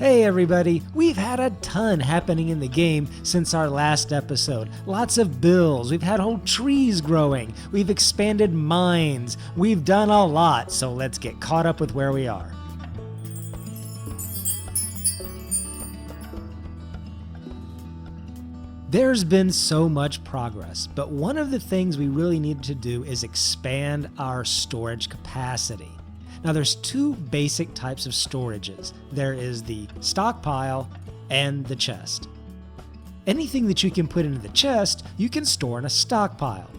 Hey everybody, we've had a ton happening in the game since our last episode. Lots of builds, we've had whole trees growing, we've expanded mines, we've done a lot, so let's get caught up with where we are. There's been so much progress, but one of the things we really need to do is expand our storage capacity. Now there's two basic types of storages. There is the stockpile and the chest. Anything that you can put into the chest, you can store in a stockpile.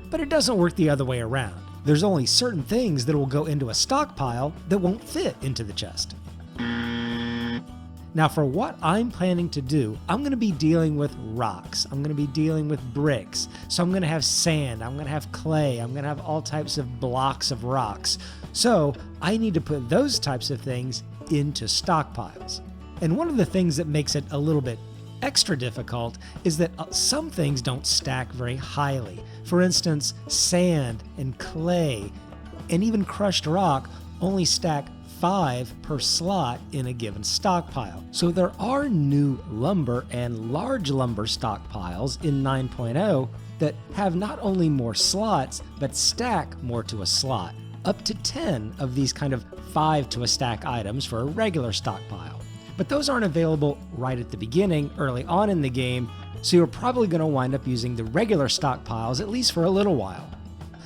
But it doesn't work the other way around. There's only certain things that will go into a stockpile that won't fit into the chest. Now for what I'm planning to do, I'm going to be dealing with rocks, I'm going to be dealing with bricks, so I'm going to have sand, I'm going to have clay, I'm going to have all types of blocks of rocks. So I need to put those types of things into stockpiles. And one of the things that makes it a little bit extra difficult is that some things don't stack very highly. For instance, sand and clay and even crushed rock only stack 5 per slot in a given stockpile. So there are new lumber and large lumber stockpiles in 9.0 that have not only more slots, but stack more to a slot. Up to 10 of these kind of 5 to a stack items for a regular stockpile. But those aren't available right at the beginning, early on in the game, so you're probably going to wind up using the regular stockpiles at least for a little while.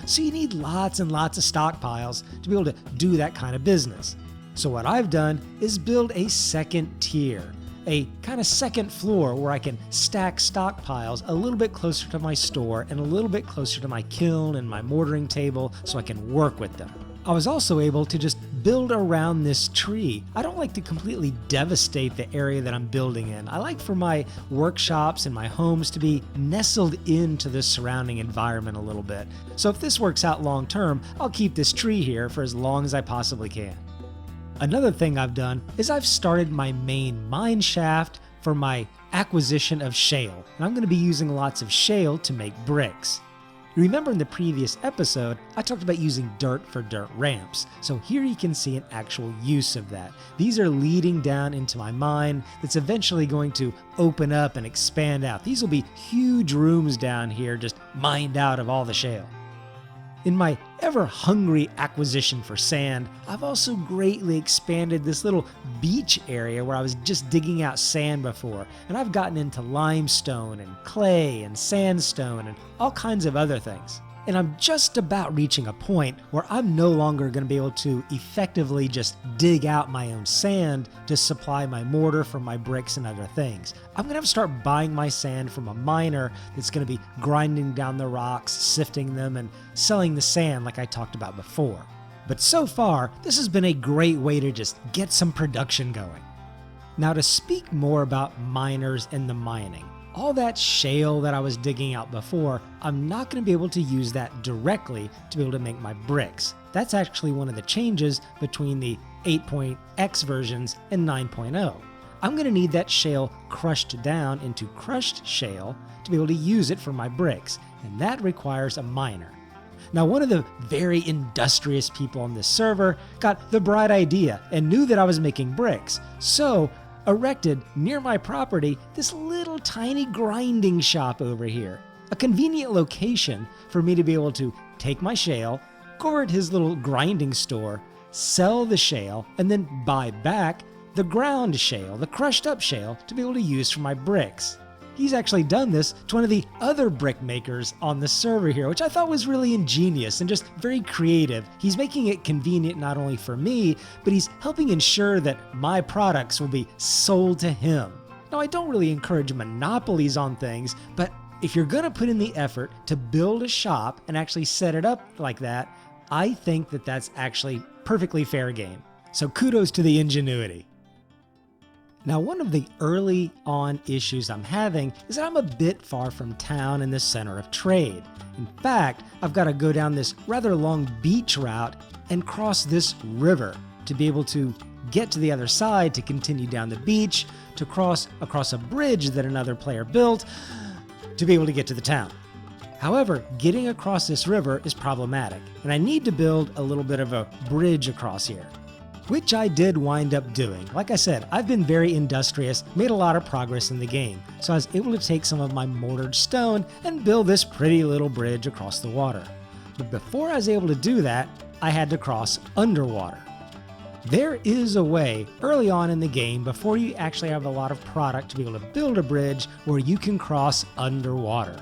So you need lots and lots of stockpiles to be able to do that kind of business. So what I've done is build a second tier, a kind of second floor where I can stack stockpiles a little bit closer to my store and a little bit closer to my kiln and my mortaring table so I can work with them. I was also able to just build around this tree. I don't like to completely devastate the area that I'm building in. I like for my workshops and my homes to be nestled into the surrounding environment a little bit. So if this works out long term, I'll keep this tree here for as long as I possibly can. Another thing I've done is I've started my main mine shaft for my acquisition of shale, and I'm going to be using lots of shale to make bricks. You remember in the previous episode, I talked about using dirt for dirt ramps, so here you can see an actual use of that. These are leading down into my mine that's eventually going to open up and expand out. These will be huge rooms down here just mined out of all the shale. In my ever-hungry acquisition for sand, I've also greatly expanded this little beach area where I was just digging out sand before, and I've gotten into limestone and clay and sandstone and all kinds of other things. And I'm just about reaching a point where I'm no longer going to be able to effectively just dig out my own sand to supply my mortar for my bricks and other things. I'm going to have to start buying my sand from a miner that's going to be grinding down the rocks, sifting them, and selling the sand like I talked about before. But so far, this has been a great way to just get some production going. Now to speak more about miners and the mining. All that shale that I was digging out before, I'm not going to be able to use that directly to be able to make my bricks. That's actually one of the changes between the 8.x versions and 9.0. I'm going to need that shale crushed down into crushed shale to be able to use it for my bricks, and that requires a miner. Now, one of the very industrious people on this server got the bright idea and knew that I was making bricks, so erected near my property this little tiny grinding shop over here. A convenient location for me to be able to take my shale, go over to his little grinding store, sell the shale, and then buy back the ground shale, the crushed up shale, to be able to use for my bricks. He's actually done this to one of the other brick makers on the server here, which I thought was really ingenious and just very creative. He's making it convenient not only for me, but he's helping ensure that my products will be sold to him. Now, I don't really encourage monopolies on things, but if you're gonna put in the effort to build a shop and actually set it up like that, I think that that's actually perfectly fair game. So kudos to the ingenuity. Now, one of the early on issues I'm having is that I'm a bit far from town and the center of trade. In fact, I've got to go down this rather long beach route and cross this river to be able to get to the other side to continue down the beach, to cross across a bridge that another player built, to be able to get to the town. However, getting across this river is problematic, and I need to build a little bit of a bridge across here. which I did wind up doing. Like I said, I've been very industrious, made a lot of progress in the game, so I was able to take some of my mortared stone and build this pretty little bridge across the water. But before I was able to do that, I had to cross underwater. There is a way early on in the game, before you actually have a lot of product, to be able to build a bridge where you can cross underwater.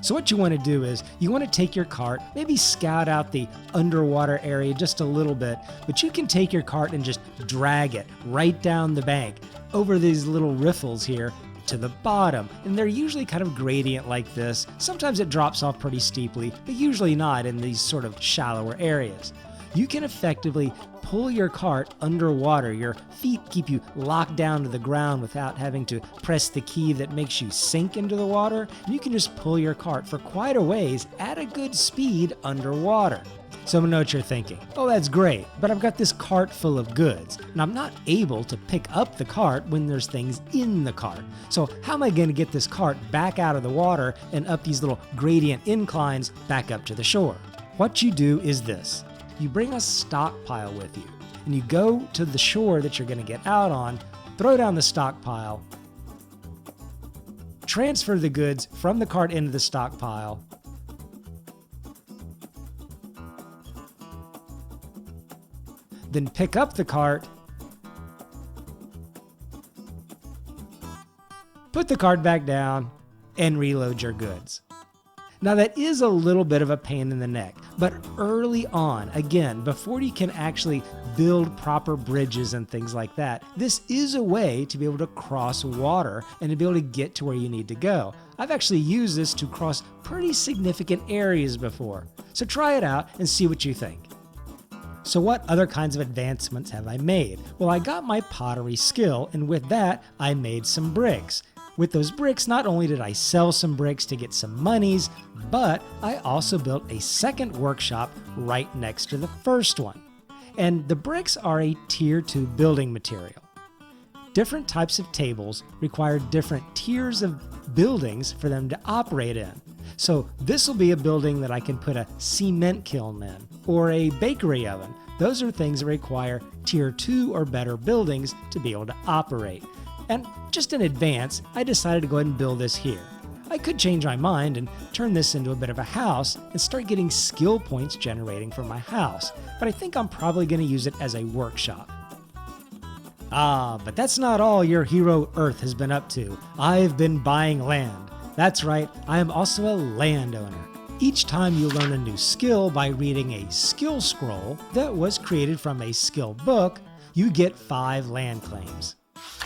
So what you want to do is you want to take your cart, maybe scout out the underwater area just a little bit, but you can take your cart and just drag it right down the bank over these little riffles here to the bottom. And they're usually kind of gradient like this. Sometimes it drops off pretty steeply, but usually not in these sort of shallower areas. You can effectively pull your cart underwater. Your feet keep you locked down to the ground without having to press the key that makes you sink into the water. And you can just pull your cart for quite a ways at a good speed underwater. So I know what you're thinking. Oh, that's great, but I've got this cart full of goods, and I'm not able to pick up the cart when there's things in the cart. So how am I going to get this cart back out of the water and up these little gradient inclines back up to the shore? What you do is this. You bring a stockpile with you, and you go to the shore that you're going to get out on, throw down the stockpile, transfer the goods from the cart into the stockpile, then pick up the cart, put the cart back down, and reload your goods. Now that is a little bit of a pain in the neck, but early on, again, before you can actually build proper bridges and things like that, this is a way to be able to cross water and to be able to get to where you need to go. I've actually used this to cross pretty significant areas before, so try it out and see what you think. So what other kinds of advancements have I made? Well, I got my pottery skill, and with that, I made some bricks. With those bricks, not only did I sell some bricks to get some monies, but I also built a second workshop right next to the first one. And the bricks are a tier 2 building material. Different types of tables require different tiers of buildings for them to operate in. So this will be a building that I can put a cement kiln in, or a bakery oven. Those are things that require tier 2 or better buildings to be able to operate. And just in advance, I decided to go ahead and build this here. I could change my mind and turn this into a bit of a house and start getting skill points generating from my house, but I think I'm probably going to use it as a workshop. But that's not all your hero Earth has been up to. I've been buying land. That's right, I am also a landowner. Each time you learn a new skill by reading a skill scroll that was created from a skill book, you get 5 land claims.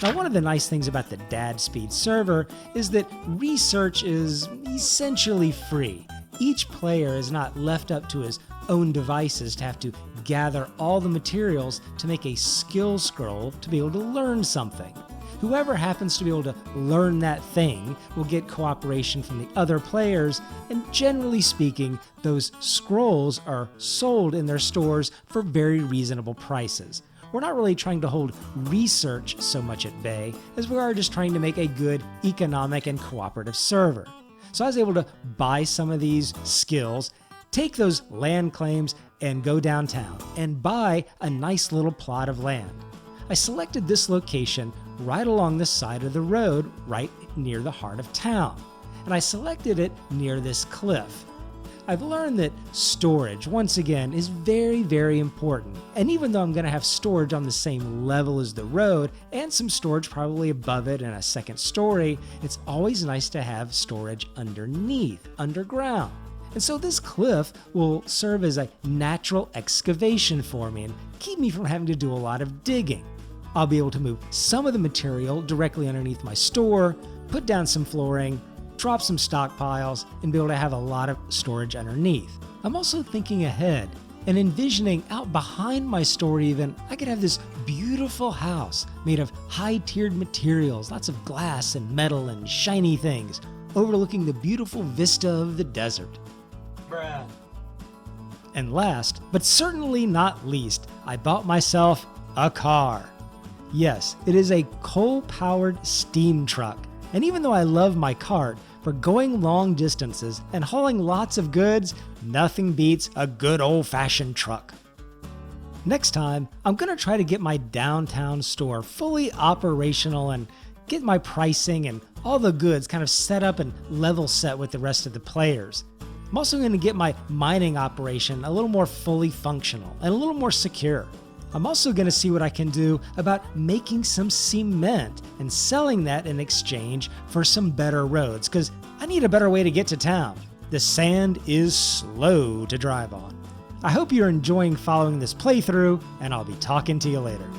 Now, one of the nice things about the DadSpeed server is that research is essentially free. Each player is not left up to his own devices to have to gather all the materials to make a skill scroll to be able to learn something. Whoever happens to be able to learn that thing will get cooperation from the other players, and generally speaking, those scrolls are sold in their stores for very reasonable prices. We're not really trying to hold research so much at bay as we are just trying to make a good economic and cooperative server. So I was able to buy some of these skills, take those land claims, and go downtown and buy a nice little plot of land. I selected this location right along the side of the road, right near the heart of town. And I selected it near this cliff. I've learned that storage, once again, is very, very important. And even though I'm going to have storage on the same level as the road, and some storage probably above it in a second story, it's always nice to have storage underneath, underground. And so this cliff will serve as a natural excavation for me and keep me from having to do a lot of digging. I'll be able to move some of the material directly underneath my store, put down some flooring, drop some stockpiles, and be able to have a lot of storage underneath. I'm also thinking ahead and envisioning out behind my store even, I could have this beautiful house made of high-tiered materials, lots of glass and metal and shiny things, overlooking the beautiful vista of the desert. Bruh. And last, but certainly not least, I bought myself a car. Yes, it is a coal-powered steam truck. And even though I love my cart, for going long distances and hauling lots of goods, nothing beats a good old-fashioned truck. Next time, I'm going to try to get my downtown store fully operational and get my pricing and all the goods kind of set up and level set with the rest of the players. I'm also going to get my mining operation a little more fully functional and a little more secure. I'm also going to see what I can do about making some cement and selling that in exchange for some better roads, because I need a better way to get to town. The sand is slow to drive on. I hope you're enjoying following this playthrough, and I'll be talking to you later.